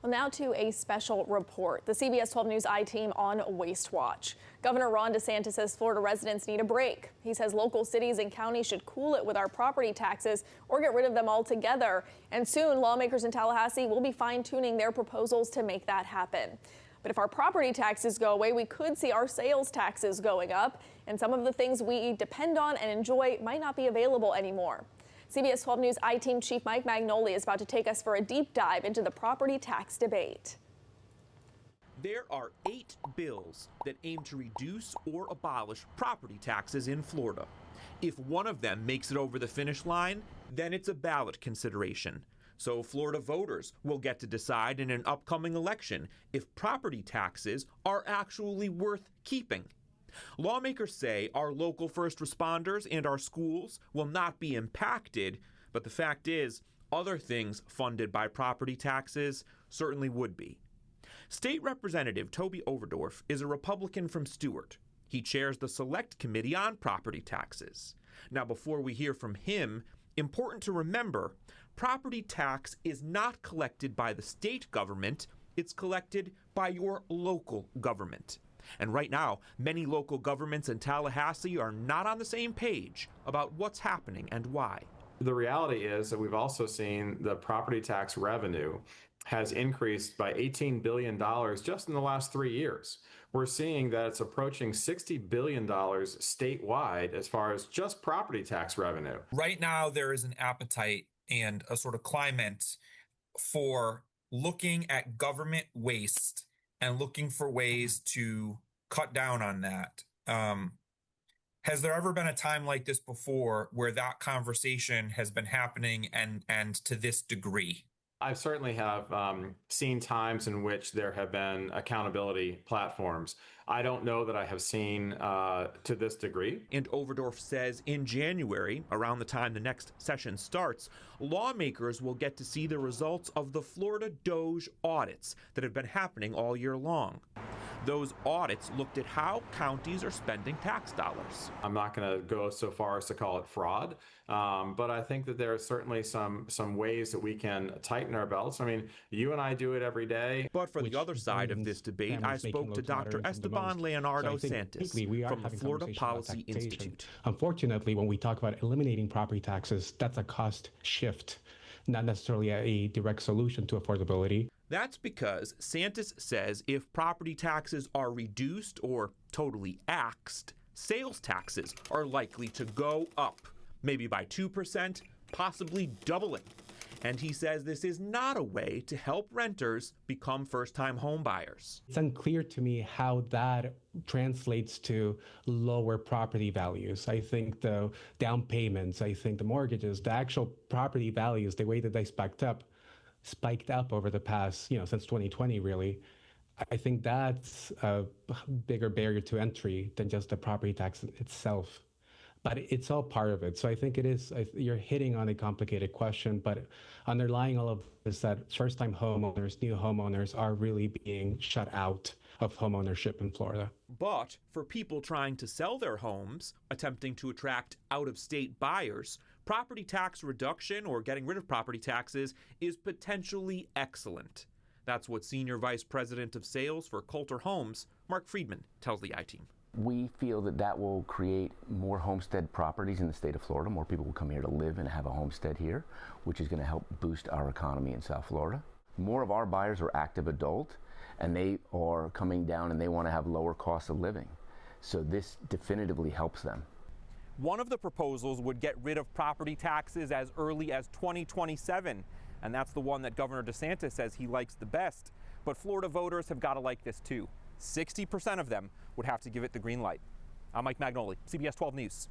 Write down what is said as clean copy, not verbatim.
Well, now to a special report. The CBS 12 News I-Team on Waste Watch. Governor Ron DeSantis says Florida residents need a break. He says local cities and counties should cool it with our property taxes or get rid of them altogether. And soon, lawmakers in Tallahassee will be fine-tuning their proposals to make that happen. But if our property taxes go away, we could see our sales taxes going up, and some of the things we depend on and enjoy might not be available anymore. CBS 12 News I-Team Chief Mike Magnoli is about to take us for a deep dive into the property tax debate. There are 8 bills that aim to reduce or abolish property taxes in Florida. If one of them makes it over the finish line, then it's a ballot consideration. So Florida voters will get to decide in an upcoming election if property taxes are actually worth keeping. Lawmakers say our local first responders and our schools will not be impacted, but the fact is, other things funded by property taxes certainly would be. State Representative Toby Overdorf is a Republican from Stuart. He chairs the Select Committee on Property Taxes. Now, before we hear from him, important to remember, property tax is not collected by the state government, it's collected by your local government. And right now, many local governments in Tallahassee are not on the same page about what's happening and why. The reality is that we've also seen the property tax revenue has increased by $18 billion just in the last 3 years. We're seeing that it's approaching $60 billion statewide as far as just property tax revenue. Right now, there is an appetite and a sort of climate for looking at government waste and looking for ways to cut down on that. Has there ever been a time like this before where that conversation has been happening and to this degree? I certainly have seen times in which there have been accountability platforms. I don't know that I have seen to this degree. And Overdorf says in January, around the time the next session starts, lawmakers will get to see the results of the Florida DOJ audits that have been happening all year long. Those audits looked at how counties are spending tax dollars. I'm not going to go so far as to call it fraud, but I think that there are certainly some ways that we can tighten our belts. I mean, you and I do it every day. But for the other side of this debate, I spoke to Dr. Esteban Leonardo Santos from the Florida Policy Institute. Unfortunately, when we talk about eliminating property taxes, that's a cost shift, not necessarily a direct solution to affordability. That's because Santos says if property taxes are reduced or totally axed, sales taxes are likely to go up, maybe by 2%, possibly doubling. And he says this is not a way to help renters become first-time home buyers. It's unclear to me how that translates to lower property values. I think the down payments, I think the mortgages, the actual property values, the way that they spiked up over the past, since 2020, really. I think that's a bigger barrier to entry than just the property tax itself. But it's all part of it. So I think you're hitting on a complicated question, but underlying all of this, that first-time homeowners, new homeowners are really being shut out of homeownership in Florida. But for people trying to sell their homes, attempting to attract out-of-state buyers, property tax reduction or getting rid of property taxes is potentially excellent. That's what Senior Vice President of Sales for Coulter Homes, Mark Friedman, tells the I-Team. We feel that will create more homestead properties in the state of Florida. More people will come here to live and have a homestead here, which is going to help boost our economy in South Florida. More of our buyers are active adult, and they are coming down and they want to have lower costs of living. So this definitively helps them. One of the proposals would get rid of property taxes as early as 2027, and that's the one that Governor DeSantis says he likes the best. But Florida voters have got to like this too. 60% of them would have to give it the green light. I'm Mike Magnoli, CBS 12 News.